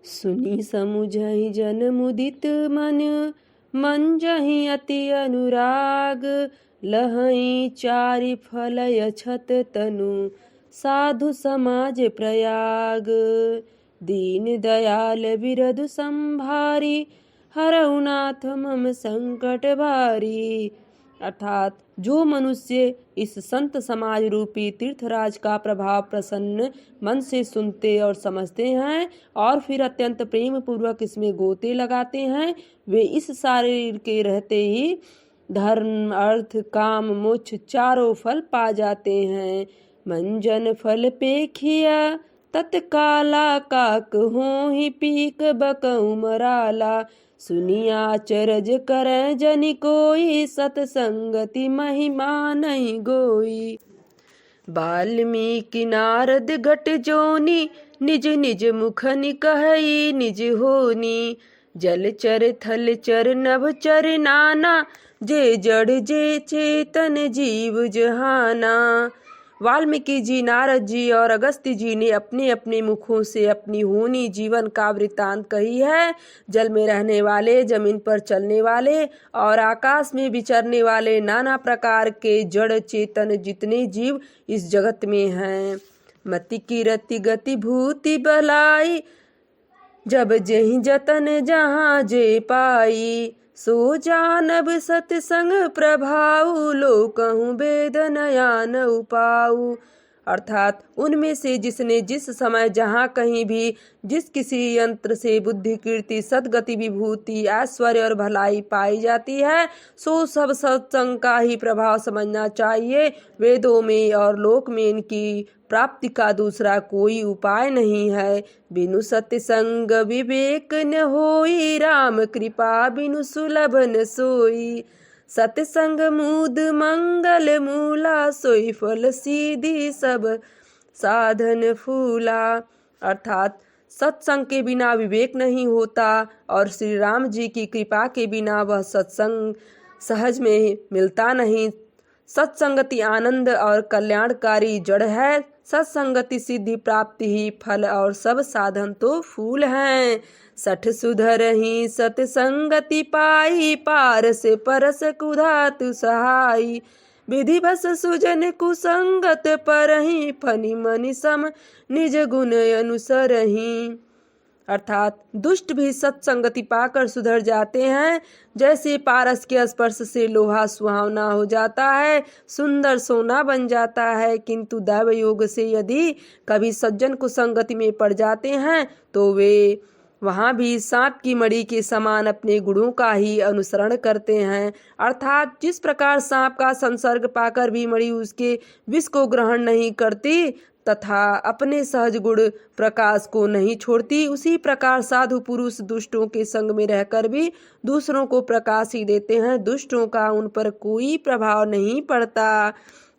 सुनी समुझहि जन मुदित मन, मंजहि अति अनुराग। लहई चारि फलय छत तनु, साधु समाज प्रयाग। दीन दयाल बिरधु संभारी, हरऊ नाथ मम संकट भारी। अर्थात जो मनुष्य इस संत समाज रूपी तीर्थराज का प्रभाव प्रसन्न मन से सुनते और समझते हैं और फिर अत्यंत प्रेम पूर्वक इसमें गोते लगाते हैं, वे इस शरीर के रहते ही धर्म अर्थ काम मोक्ष चारों फल पा जाते हैं। मंजन फल पेखिया तत्काला, काक होहि पीक बकऊ मराला। सुनिया चरज करय जनि कोई, सतसंगति महिमा नहीं गोई। वाल्मीकि नारद घट जोनी, निज निज मुखनि कहई निज होनी। जल चर थल चर नभ चर नाना, जे जड़ जे चेतन जीव जहाना। वाल्मीकि जी, नारद जी और अगस्त्य जी ने अपने अपने मुखों से अपनी होनी जीवन का वृत्तांत कही है। जल में रहने वाले, जमीन पर चलने वाले और आकाश में विचरने वाले नाना प्रकार के जड़ चेतन जितने जीव इस जगत में हैं। मति की रति गति भूति बलाई, जब जेहि जतन जहाँ जे पाई। सो जानब सतसंग प्रभाऊ, लोकहु वेद नया न उपाऊ। अर्थात उनमें से जिसने जिस समय जहाँ कहीं भी जिस किसी यंत्र से बुद्धि कीर्ति सदगति विभूति ऐश्वर्य और भलाई पाई जाती है, सो सब सत्संग का ही प्रभाव समझना चाहिए। वेदों में और लोक में इनकी प्राप्ति का दूसरा कोई उपाय नहीं है। बिनु सत्संग विवेक न होई, राम कृपा बिनु सुलभ न सोई। सत्संग मूद मंगल मूला, सोई फल सीधी सब साधन फूला। अर्थात सत्संग के बिना विवेक नहीं होता और श्री राम जी की कृपा के बिना वह सत्संग सहज में मिलता नहीं। सत्संगति आनंद और कल्याणकारी जड़ है। सत्संगति सिद्धि प्राप्ति ही फल और सब साधन तो फूल हैं। सठ सुधरहि सत्संगति पाई, पार से परस कुधातु सहाई। विधि भस सुजन कुसंगत परहि, फनि मनि सम निज गुण अनुसरहि। अर्थात दुष्ट भी सत्संगति पाकर सुधर जाते हैं। जैसे पारस के स्पर्श से लोहा सुहावना हो जाता है, सुंदर सोना बन जाता है, किंतु दैव योग से यदि कभी सज्जन कुसंगति में पड़ जाते हैं तो वे वहाँ भी सांप की मणि के समान अपने गुणों का ही अनुसरण करते हैं। अर्थात जिस प्रकार सांप का संसर्ग पाकर भी मणि उसके विष को ग्रहण नहीं करती तथा अपने सहज गुण प्रकाश को नहीं छोड़ती, उसी प्रकार साधु पुरुष दुष्टों के संग में रहकर भी दूसरों को प्रकाश ही देते हैं। दुष्टों का उन पर कोई प्रभाव नहीं पड़ता।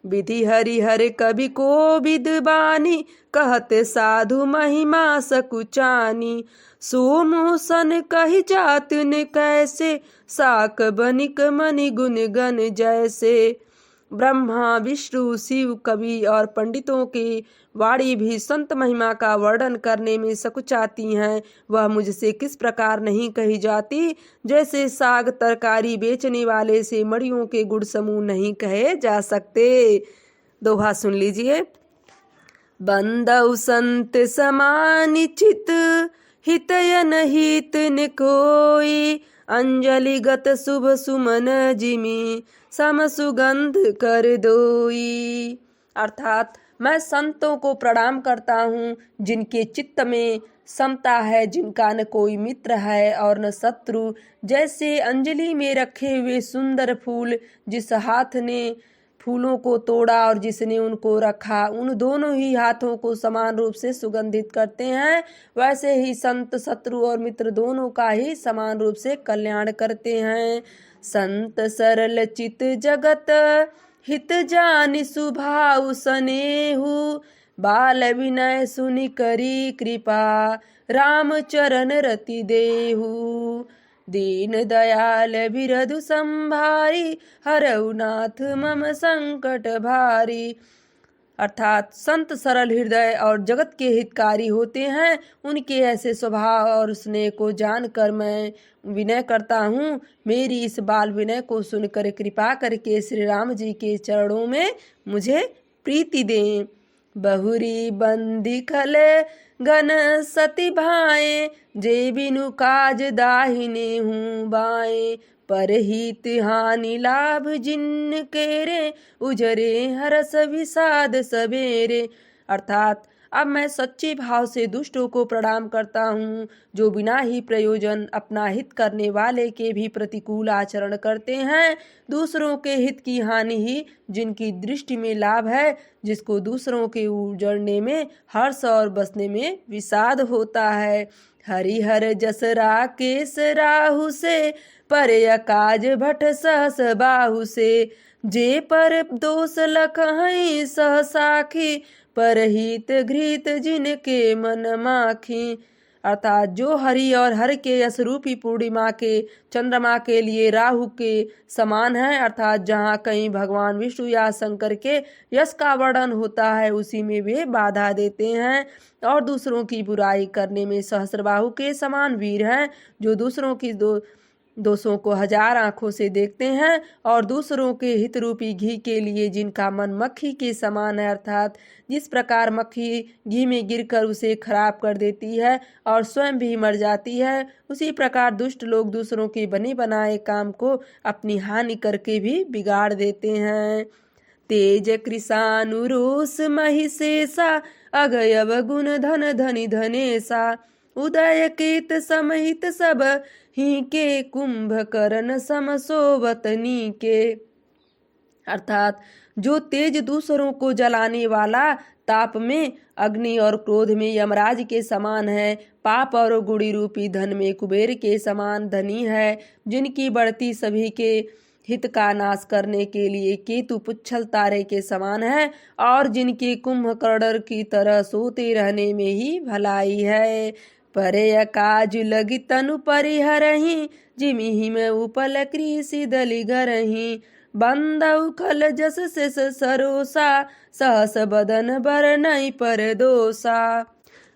विधि हरिहर कवि को विद्वानी, कहते साधु महिमा सकुचानी। सो मोसन कही जात ने कैसे, साक बनिक मनि गुण गण जैसे। ब्रह्मा विष्णु शिव कवि और पंडितों की वाणी भी संत महिमा का वर्णन करने में सकुचाती हैं। वह मुझसे किस प्रकार नहीं कही जाती, जैसे साग तरकारी बेचने वाले से मड़ियों के गुण समूह नहीं कहे जा सकते। दोहा सुन लीजिए। बंदउ संत समानिचित, हितयन हित न कोई। अंजलिगत शुभ सुमन जिमि, सम सुगंध कर दोई। अर्थात मैं संतों को प्रणाम करता हूँ जिनके चित्त में समता है, जिनका न कोई मित्र है और न शत्रु। जैसे अंजलि में रखे हुए सुंदर फूल, जिस हाथ ने फूलों को तोड़ा और जिसने उनको रखा, उन दोनों ही हाथों को समान रूप से सुगंधित करते हैं, वैसे ही संत शत्रु और मित्र दोनों का ही समान रूप से कल्याण करते हैं। संत सरल चित जगत, हित जानि सुभाव सनेहु। बाल विनय सुनि करी कृपा, राम चरण रति देहु। दीन दयाल बिरधु संभारी, हरऊ नाथ मम संकट भारी। अर्थात संत सरल हृदय और जगत के हितकारी होते हैं। उनके ऐसे स्वभाव और स्नेह को जानकर मैं विनय करता हूँ। मेरी इस बाल विनय को सुनकर कृपा करके श्री राम जी के चरणों में मुझे प्रीति दें। बहुरी बंदी खल गन सती भाए, जे बिनु काज दाहिने हूँ बाए। पर हित हानि लाभ जिन केरे, उजरे हरस विषाद सबेरे। अर्थात अब मैं सच्चे भाव से दुष्टों को प्रणाम करता हूँ, जो बिना ही प्रयोजन अपना हित करने वाले के भी प्रतिकूल आचरण करते हैं। दूसरों के हित की हानि ही जिनकी दृष्टि में लाभ है, जिसको दूसरों के उजड़ने में हर्ष और बसने में विषाद होता है। हरिहर जस राकेश राहु से, पर अकाज भट सहस बाहु से। जे पर दोष लखहि सह साखी, पर हित घृत जिनके मन माखी। अर्थात जो हरि और हर के यश रूपी पूर्णिमा के चंद्रमा के लिए राहु के समान है, अर्थात जहाँ कहीं भगवान विष्णु या शंकर के यश का वर्णन होता है उसी में वे बाधा देते हैं। और दूसरों की बुराई करने में सहस्रबाहु के समान वीर हैं, जो दूसरों की दोषों को हजार आंखों से देखते हैं और दूसरों के हित रूपी घी के लिए जिनका मन मक्खी के समान है। अर्थात जिस प्रकार मक्खी घी में गिरकर उसे खराब कर देती है और स्वयं भी मर जाती है, उसी प्रकार दुष्ट लोग दूसरों के बने बनाए काम को अपनी हानि करके भी बिगाड़ देते हैं। तेज कृषानुरोष महिषेषा, अगयव गुण धन धनि धनेशा। उदय केत समहित सब ही के, कुंभकर्ण समसोवतनी के। अर्थात जो तेज दूसरों को जलाने वाला, ताप में अग्नि और क्रोध में यमराज के समान है, पाप और गुड़ी रूपी धन में कुबेर के समान धनी है, जिनकी बढ़ती सभी के हित का नाश करने के लिए केतु पुच्छल तारे के समान है, और जिनके कुंभकर्ण की तरह सोते रहने में ही भलाई है। परे काज लगी तनु परिहरही, जिमि हिम उपल कृषि दलि गरही। बंदउ खल जस से सरोसा, सहस बदन बरनई पर दोसा।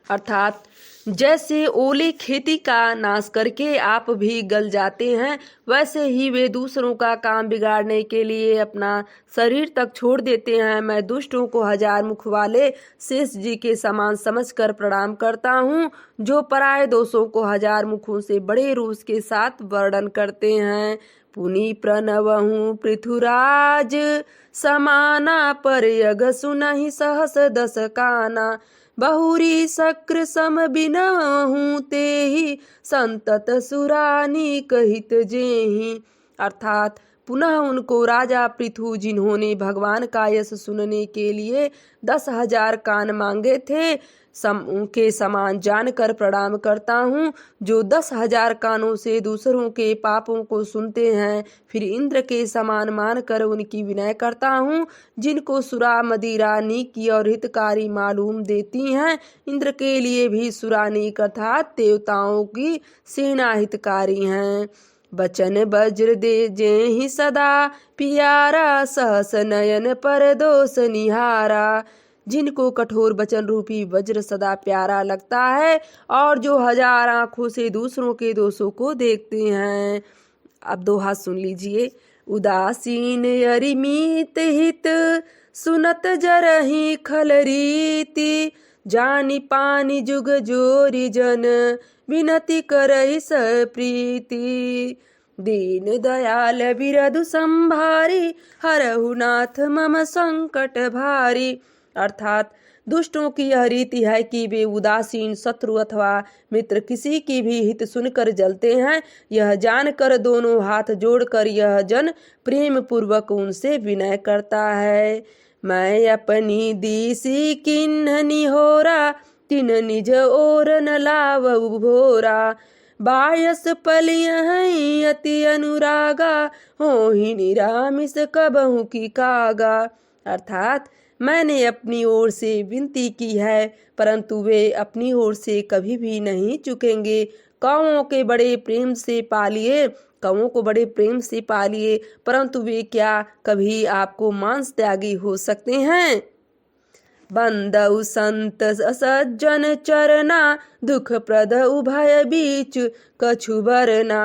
अर्थात जैसे ओले खेती का नाश करके आप भी गल जाते हैं, वैसे ही वे दूसरों का काम बिगाड़ने के लिए अपना शरीर तक छोड़ देते हैं। मैं दुष्टों को हजार मुख वाले शेष जी के समान समझकर प्रणाम करता हूँ, जो पराये दोषों को हजार मुखों से बड़े रोष के साथ वर्णन करते हैं। पुनि प्रणवहूँ पृथुराज समाना, पर यग सुनहि सहस दस काना। बहुरी शक्र सम बिनहूँ तेहि, संतत सुरानी कहित जेहि। अर्थात पुनः उनको राजा पृथु, जिन्होंने भगवान का यश सुनने के लिए 10,000 कान मांगे थे, के समान जानकर प्रणाम करता हूँ, जो 10,000 कानों से दूसरों के पापों को सुनते हैं। फिर इंद्र के समान मानकर उनकी विनय करता हूँ, जिनको सुरा मदिरा नीकी और हितकारी मालूम देती हैं। इंद्र के लिए भी सुरानीक अर्थात देवताओं की सेना हितकारी हैं। बचन वज्र दे जेहि सदा, पियारा सहस नयन पर दोष निहारा। जिनको कठोर वचन रूपी वज्र सदा प्यारा लगता है और जो हजार आंखों से दूसरों के दोषों को देखते हैं। अब दोहा सुन लीजिए। उदासीन अरिमीत हित, सुनत जरहि खल रीति। जानी पानी जुग जोरी जन, विनती करहि सप्रीति। दीन दयाल बिरधु संभारी, हरहु नाथ मम संकट भारी। अर्थात दुष्टों की यह रीति है कि वे उदासीन, शत्रु अथवा मित्र किसी की भी हित सुनकर जलते हैं। यह जानकर दोनों हाथ जोड़कर यह जन प्रेम पूर्वक उनसे विनय करता है। मैं अपनी दीसी किन्ह निहोरा, तिन निज ओर न लावउ भोरा। बायस पलियहि अति अनुरागा, होहि निरामिस कबहु की कागा। अर्थात मैंने अपनी ओर से विनती की है, परंतु वे अपनी ओर से कभी भी नहीं चुकेंगे। कौओं को बड़े प्रेम से पालिए, परंतु वे क्या कभी आपको मांस त्यागी हो सकते हैं। बंदउ संत सज्जन चरना दुख प्रद उभय बीच कछु बरना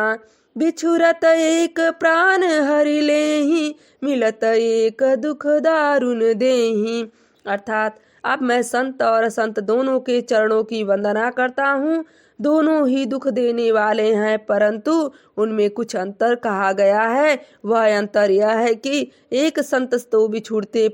बिछुरत एक प्राण हरि लेहि मिलत एक दुख दारुण देहि। अर्थात अब मैं संत और असंत दोनों के चरणों की वंदना करता हूँ। दोनों ही दुख देने वाले हैं, परंतु उनमें कुछ अंतर कहा गया है। वह अंतर यह है कि एक संत तो बिछुड़ते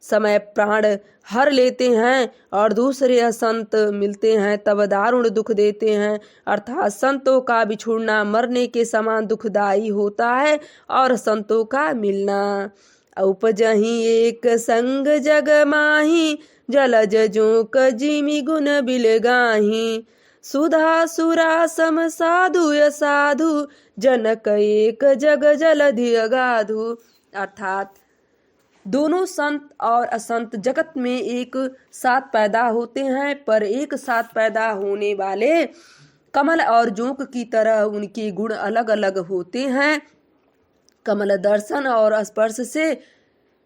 समय प्राण हर लेते हैं और दूसरे असंत मिलते हैं तब दारुण दुख देते हैं। अर्थात संतों का बिछुड़ना मरने के समान दुखदायी होता है और संतों का मिलना। उपजहि एक संग जग माही जलज जोक जिमि गुण बिलगाही सुधा सुरा सम साधु साधु जनक एक जग जलधि अगाधु। अर्थात दोनों संत और असंत जगत में एक साथ पैदा होते हैं, पर एक साथ पैदा होने वाले कमल और जोंक की तरह उनके गुण अलग अलग होते हैं। कमल दर्शन और स्पर्श से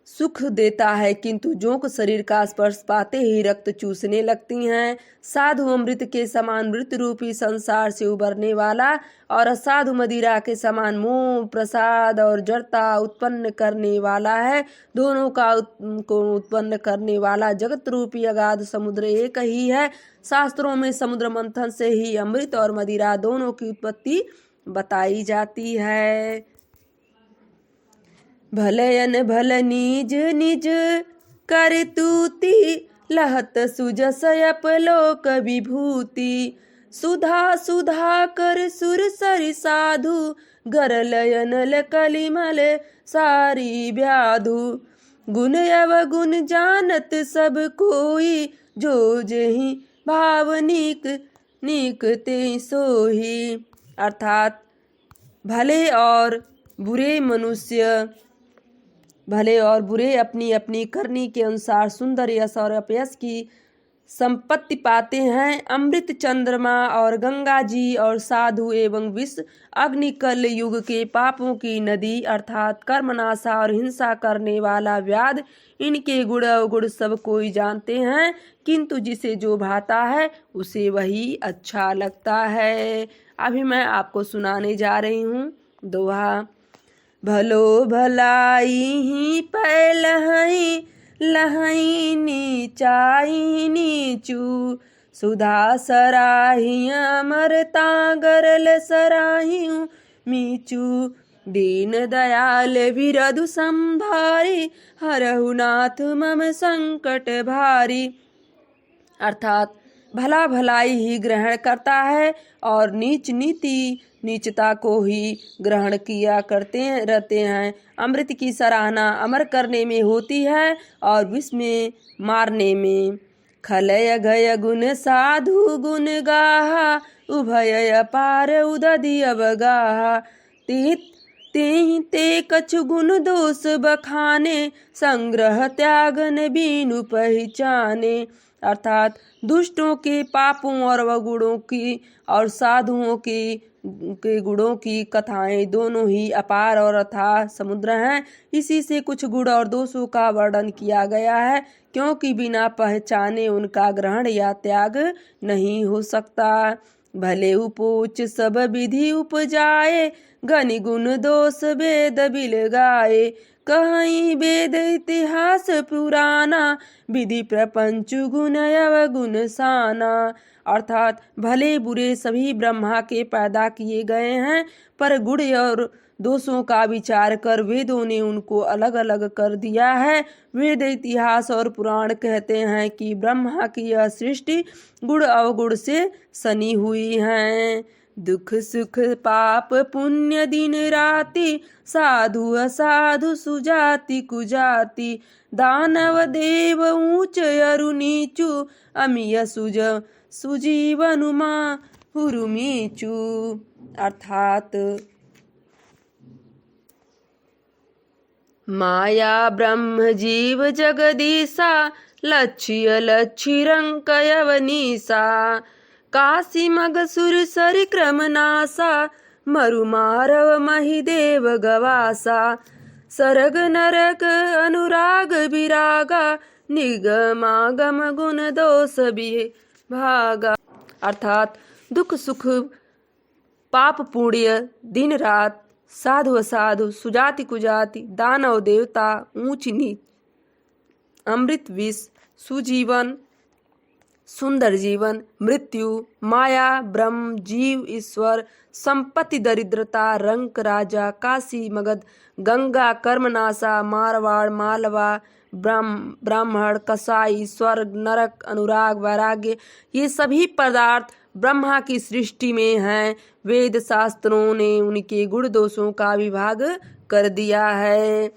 सुख देता है, किंतु जोंक शरीर का स्पर्श पाते ही रक्त चूसने लगती हैं। साधु अमृत के समान मृत रूपी संसार से उबरने वाला और असाधु मदिरा के समान मोह प्रसाद और जड़ता उत्पन्न करने वाला है। दोनों को उत्पन्न करने वाला जगत रूपी अगाध समुद्र एक ही है। शास्त्रों में समुद्र मंथन से ही अमृत और मदिरा दोनों की उत्पत्ति बताई जाती है। भलयन भल निज निज कर तूति लहत सुजस अपलोक विभूति सुधा सुधा कर सुर सरि साधु गरलयन कलिमल सारी व्याधु गुण अवगुण जानत सब कोई जो जेहि भाव नीक नीक ते सोही। अर्थात भले और बुरे अपनी अपनी करनी के अनुसार सुंदर यश और अपयश की संपत्ति पाते हैं। अमृत चंद्रमा और गंगा जी और साधु एवं विष अग्नि कल युग के पापों की नदी अर्थात कर्मनाशा और हिंसा करने वाला व्याध, इनके गुण अवगुण सब कोई जानते हैं, किंतु जिसे जो भाता है उसे वही अच्छा लगता है। अभी मैं आपको सुनाने जा रही हूँ दोहा। भलो भलाई ही पै लहई नीचाई नीचू सुधा सराही अमरता गरल सराही मीचू दीन दयाल विरधु संभारी हरहु नाथ मम संकट भारी। अर्थात भला भलाई ही ग्रहण करता है और नीच नीति नीचता को ही ग्रहण किया करते रहते हैं। अमृत की सराहना अमर करने में होती है और विष में मारने में। खलय गय गुण साधु गुण गाहा उभय अपार उदधि अवगाहा ते कछु गुण दोष बखाने संग्रह त्यागन बीनु पहचाने। अर्थात दुष्टों के पापों और अवगुणों की और साधुओं के गुणों की कथाएं दोनों ही अपार और अथाह समुद्र हैं। इसी से कुछ गुण और दोषों का वर्णन किया गया है, क्योंकि बिना पहचाने उनका ग्रहण या त्याग नहीं हो सकता। भले उपोच सब विधि उपजाए गनि गुण दोष वेद बिल गाए कहीं वेद इतिहास पुराना विधि प्रपंच गुण अवगुण साना। अर्थात भले बुरे सभी ब्रह्मा के पैदा किए गए हैं, पर गुण और दोषों का विचार कर वेदों ने उनको अलग अलग कर दिया है। वेद इतिहास और पुराण कहते हैं कि ब्रह्मा की यह सृष्टि गुण अवगुण से सनी हुई है। दुख सुख पाप पुण्य दिन राति साधु असाधु सुजाति कुजाति दानव देव ऊंच अरु नीचु अमीय सुजीवनुमा हुरुमीचु। अर्थात माया ब्रह्म जीव जगदीशा लक्ष्य लक्ष्यरंक यवनीसा काशी मगसुर सरि क्रम नासा मरु मारव महिदेव गवासा सरग नरक अनुराग विरागा निगमागम गुण दोष विभागा। अर्थात दुख सुख पाप पुण्य दिन रात साधु असाधु सुजाति कुजाति दानव देवता ऊंच नीच अमृत विष सुजीवन सुंदर जीवन मृत्यु माया ब्रह्म जीव ईश्वर संपत्ति दरिद्रता रंक राजा काशी मगध गंगा कर्मनाशा मारवाड़ मालवा ब्राह्मण कसाई स्वर्ग नरक अनुराग वैराग्य ये सभी पदार्थ ब्रह्मा की सृष्टि में हैं। वेद शास्त्रों ने उनके गुण दोषों का विभाग कर दिया है।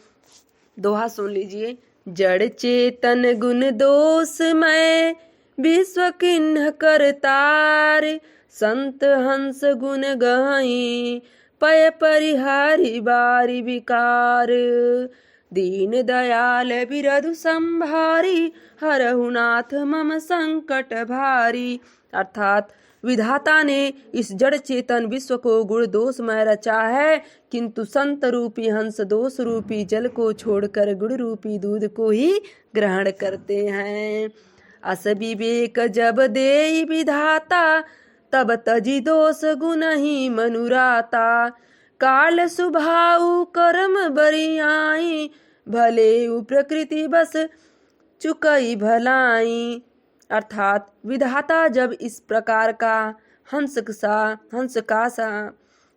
दोहा सुन लीजिए। जड़ चेतन गुण दोषमय विश्व किन्ह करतार संत हंस गुण गहई पय परिहारी बारी विकार दीन दयाल बिरधु संभारी हरहु नाथ मम संकट भारी। अर्थात विधाता ने इस जड़ चेतन विश्व को गुण दोषमय रचा है, किंतु संत रूपी हंस दोष रूपी जल को छोड़कर गुण रूपी दूध को ही ग्रहण करते हैं। अस विवेक जब देई विधाता तब तजी दोष गुण ही मनुराता काल सुभाऊ कर्म बरियाई भले प्रकृति बस चुकई भलाई। अर्थात विधाता जब इस प्रकार का हंस का सा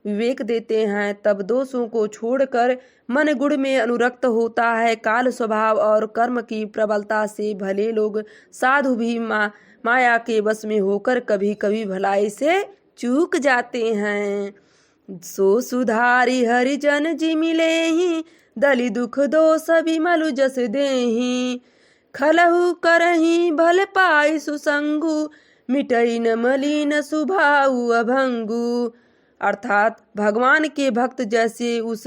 विवेक देते हैं तब दोषों को छोड़कर मन गुण में अनुरक्त होता है। काल स्वभाव और कर्म की प्रबलता से भले लोग साधु भी माया के वश में होकर कभी कभी भलाई से चूक जाते हैं। सो सुधारी हरिजन जी मिले ही दलि दुख दोष विमलु जस देही खलहु करही भल पाई सुसंगु मिटई न मलिन सुभाऊ अभंगु। अर्थात भगवान के भक्त जैसे उस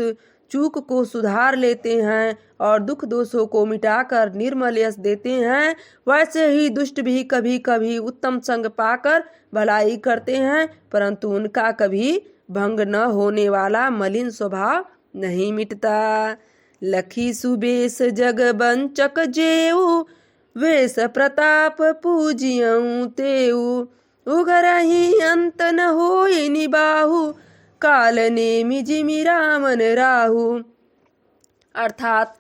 चूक को सुधार लेते हैं और दुख दोषों को मिटाकर निर्मल यश देते हैं, वैसे ही दुष्ट भी कभी कभी उत्तम संग पाकर भलाई करते हैं, परंतु उनका कभी भंग न होने वाला मलिन स्वभाव नहीं मिटता। लखी सुबेश जग बंचक जेऊ वेश प्रताप पूजियऊ तेऊ उगरही अंत न होई निबाहु काल नेमि जिमि रामन राहु। अर्थात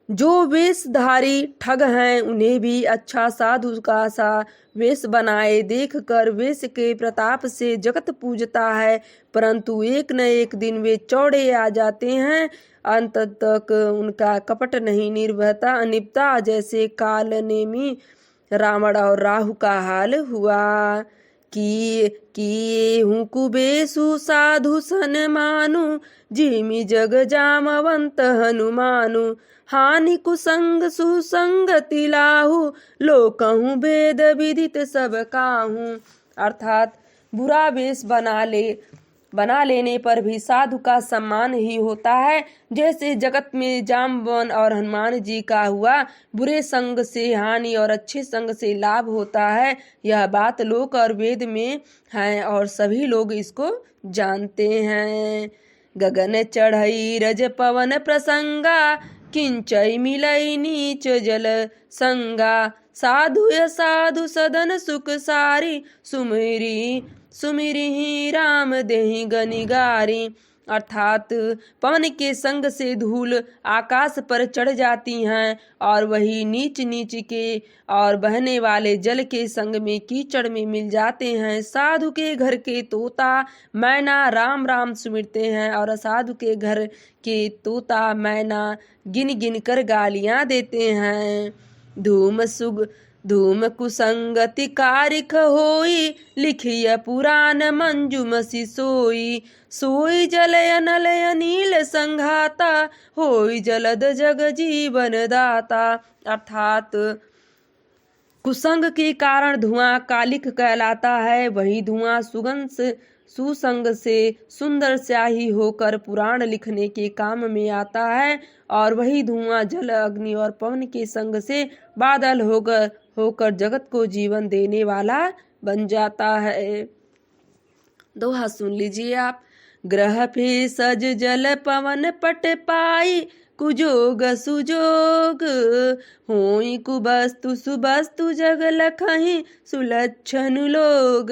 जो वेशधारी ठग हैं उन्हें भी अच्छा साधु का सा वेश बनाए देखकर वेश के प्रताप से जगत पूजता है, परंतु एक न एक दिन वे चौड़े आ जाते हैं, अंत तक उनका कपट नहीं निभता जैसे काल नेमि रावण और राहु का हाल हुआ। कि हूँ कुबेसु साधु सन मानु जिमि जग जामवंत हनुमानु हानि कुसंग सुसंगति लाहु लोकहु भेद विदित सब काहू। अर्थात बुरा वेश बना लेने पर भी साधु का सम्मान ही होता है, जैसे जगत में जामवन और हनुमान जी का हुआ। बुरे संग से हानि और अच्छे संग से लाभ होता है, यह बात लोक और वेद में है और सभी लोग इसको जानते हैं। गगन चढ़ई रज पवन प्रसंगा किंचई मिलई नीच जल संगा साधु य साधु सदन सुख सारी सुमिरि राम देहि गनिगारी। अर्थात पवन के संग से धूल आकाश पर चढ़ जाती हैं और वही नीच नीच के और बहने वाले जल के संग में कीचड़ में मिल जाते हैं। साधु के घर के तोता मैना राम राम सुमिरते हैं और असाधु के घर के तोता मैना गिन गिन कर गालियां देते हैं। धूम कुसंगति कारिख होई लिखिय पुराण मंजुमसी सोई जलय नलय नील संघाता होई जलद जग जीवन दाता। अर्थात कुसंग के कारण धुआं कालिख कहलाता है, वही धुआं सुसंग से सुंदर स्याही होकर पुराण लिखने के काम में आता है और वही धुआं जल अग्नि और पवन के संग से बादल होकर जगत को जीवन देने वाला बन जाता है। दोहा सुन लीजिए आप। ग्रह भेषज जल पवन पट पाई कुजोग सुजोग। होई कुबस्तु सुबस्तु जग लखहि सुलक्षण लोग।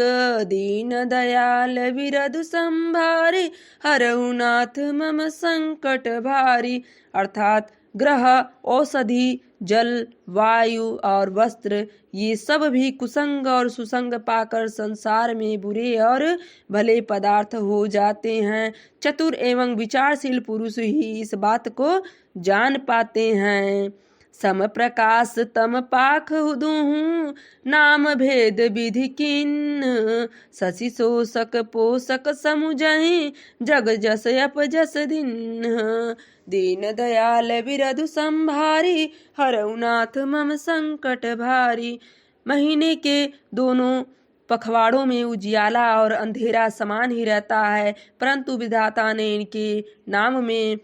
दीन दयाल विरधु संभारी हरहु नाथ मम संकट भारी। अर्थात ग्रह, औषधि, जल, वायु और वस्त्र ये सब भी कुसंग और सुसंग पाकर संसार में बुरे और भले पदार्थ हो जाते हैं। चतुर एवं विचारशील पुरुष ही इस बात को जान पाते हैं। सम प्रकाश तम पाख दुहु नाम भेद विधि किन्न। शशि शोषक पोषक समुझहि जग जस अपजस दिन। दीन दयाल विरधु संभारी हरहु नाथ मम संकट भारी। महीने के दोनों पखवाड़ों में उजियाला और अंधेरा समान ही रहता है, परंतु विधाता ने इनके नाम में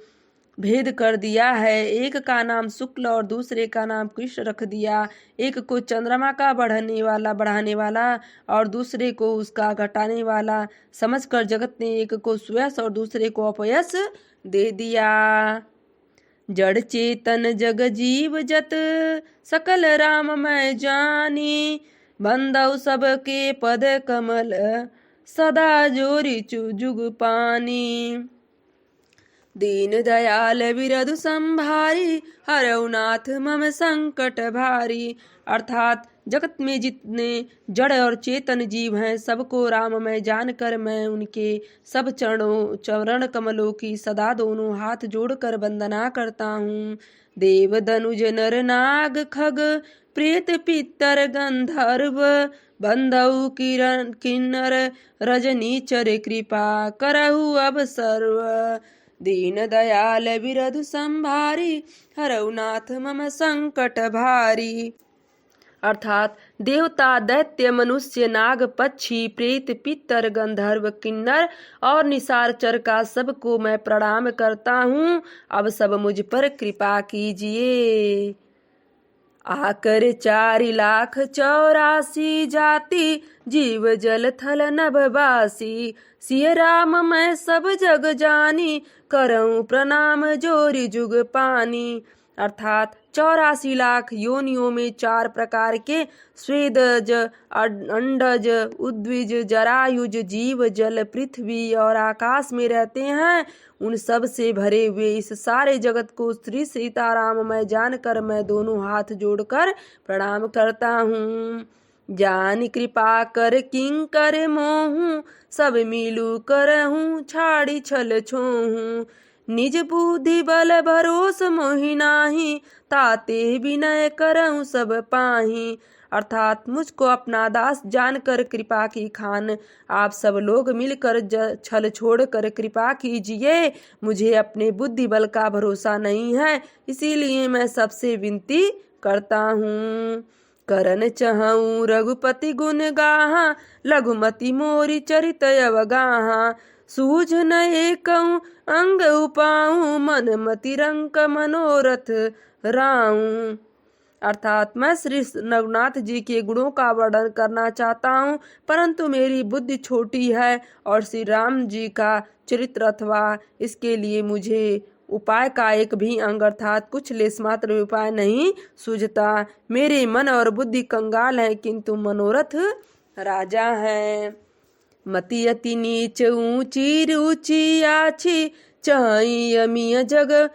भेद कर दिया है। एक का नाम शुक्ल और दूसरे का नाम कृष्ण रख दिया। एक को चंद्रमा का बढ़ाने वाला और दूसरे को उसका घटाने वाला समझकर जगत ने एक को सुयश और दूसरे को अपयश दे दिया। जड़ चेतन जग जीव जत सकल राम मैं जानी। बंदौ सबके पद कमल सदा जोरी जुग पानी। दीन दयाल विरधु संभारी हरहु नाथ मम संकट भारी। अर्थात जगत में जितने जड़ और चेतन जीव हैं सबको राम मैं जानकर मैं उनके सब चरण कमलों की सदा दोनों हाथ जोड़कर वंदना करता हूँ। देव दनुज नर नाग खग प्रेत पितर गंधर्व बंधु किरण किन्नर रजनीचर कृपा करहु अब सर्व। दीन दयाल विरधु संभारी हरहु नाथ मम संकट भारी। अर्थात देवता, दैत्य, मनुष्य, नाग, पक्षी, प्रेत, पितर, गंधर्व, किन्नर और निशाचर का सबको मैं प्रणाम करता हूँ। अब सब मुझ पर कृपा कीजिए। आकर 4,84,00,000 जाति जीव जल थल नभवासी। सिय राम मैं सब जग जानी करऊं प्रणाम जोरी जुग पानी। अर्थात 84 लाख योनियों में 4 प्रकार के स्वेदज, अंडज, उद्विज, जरायुज जीव जल, पृथ्वी और आकाश में रहते हैं। उन सब से भरे हुए इस सारे जगत को श्री सीताराम मैं जानकर मैं दोनों हाथ जोड़कर प्रणाम करता हूँ। जान कृपा कर किंकर मोहूँ सब मिलू करहूँ छाड़ी छल छोहूँ। निज बुद्धि बल भरोस मोहि नाही ताते विनय करऊं सब पाही। अर्थात मुझको अपना दास जानकर कृपा की खान आप सब लोग मिलकर छल छोड़कर कृपा कीजिए। मुझे अपने बुद्धि बल का भरोसा नहीं है, इसीलिए मैं सबसे विनती करता हूँ। करन चहऊं रघुपति गुण गाहा लघुमति मोरी चरित अवगाहा। सूझ न एकऊं अंग उपाऊं मन मति रंक मनोरथ राऊं। अर्थात मैं श्री रघुनाथ जी के गुणों का वर्णन करना चाहता हूँ, परंतु मेरी बुद्धि छोटी है और श्री राम जी का चरित्र अथवा इसके लिए मुझे उपाय का एक भी अंग अर्थात कुछ लेस मात्र उपाय नहीं सूझता। मेरे मन और बुद्धि कंगाल है किंतु मनोरथ राजा है। मति अति नीच ऊंची रुचि आछी चाई अमिय जग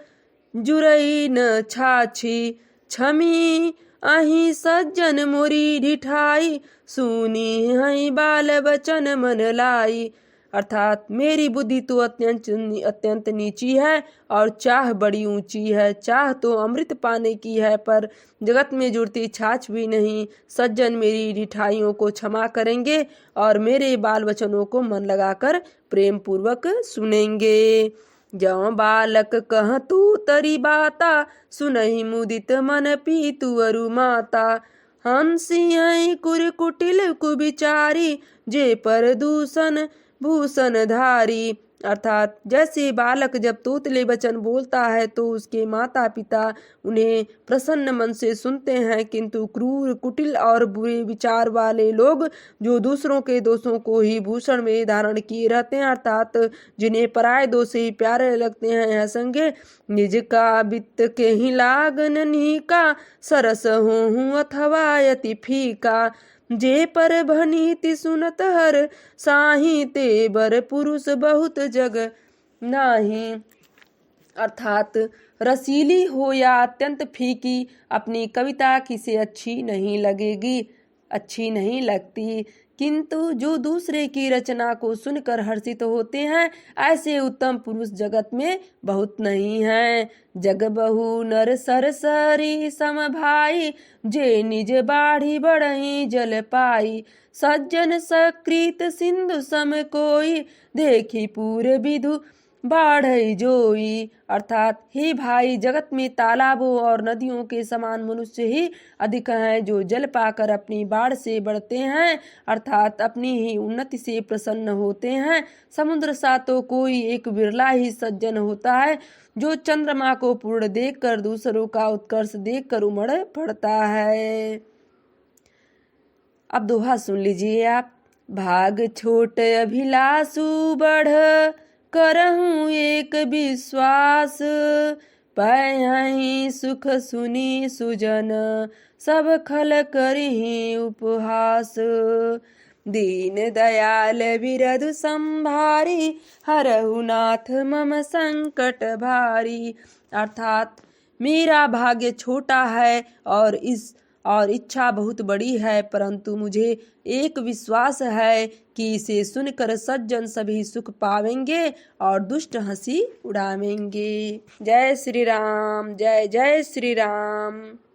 जुरई न छाछी। छमी अहि सज्जन मोरी ढिठाई सुनी हई बाल बचन मन लाई। अर्थात मेरी बुद्धि तो अत्यंत नीची है और चाह बड़ी ऊंची है। चाह तो अमृत पाने की है पर जगत में जुड़ती छाछ भी नहीं। सज्जन मेरी ढिठाइयों को क्षमा करेंगे और मेरे बाल वचनों को मन लगाकर प्रेम पूर्वक सुनेंगे। जौ बालक कह तू तरी बाता सुनहि मुदित मन पीतु अरु माता। हंसियहि कुटिल कुबिचारी जे पर दूषण भूषण धारी। अर्थात जैसे बालक जब तोतले वचन बोलता है तो उसके माता पिता उन्हें प्रसन्न मन से सुनते हैं, किंतु क्रूर, कुटिल और बुरे विचार वाले लोग जो दूसरों के दोषों को ही भूषण में धारण किए रहते हैं, अर्थात जिन्हें पराये दोष ही प्यारे लगते हैं, यह संगे निज का वित्त के ही लागन का सरस हो अथवा यति फीका, जे पर भनीति सुनत हर साही ते बर पुरुष बहुत जग नाही। अर्थात रसीली हो या अत्यंत फीकी, अपनी कविता किसे अच्छी नहीं लगती, किंतु जो दूसरे की रचना को सुनकर हर्षित होते हैं, ऐसे उत्तम पुरुष जगत में बहुत नहीं हैं। जग बहु नर सरसरी सम भाई, जे निज बाढ़ी बढ़ई जल पाई, सज्जन सकृत सिंधु सम कोई, देखी पूरे विधु बाढ़ई जोई। अर्थात हे भाई, जगत में तालाबों और नदियों के समान मनुष्य ही अधिक हैं, जो जल पाकर अपनी बाढ़ से बढ़ते हैं, अर्थात अपनी ही उन्नति से प्रसन्न होते हैं। समुद्र सा तो कोई एक बिरला ही सज्जन होता है, जो चंद्रमा को पूर्ण देखकर दूसरों का उत्कर्ष देखकर उमड़ पड़ता है। अब दोहा सुन लीजिए आप। भाग छोट अभिलाषु बढ़, करहूँ एक विश्वास, पैहि सुख सुनी सुजन, सब खल करहि उपहास। दीन दयाल बिरधु संभारी, हरहु नाथ मम संकट भारी। अर्थात मेरा भाग्य छोटा है और इच्छा बहुत बड़ी है, परंतु मुझे एक विश्वास है कि इसे सुनकर सज्जन सभी सुख पावेंगे और दुष्ट हंसी उड़ावेंगे। जय श्री राम, जय जय श्री राम।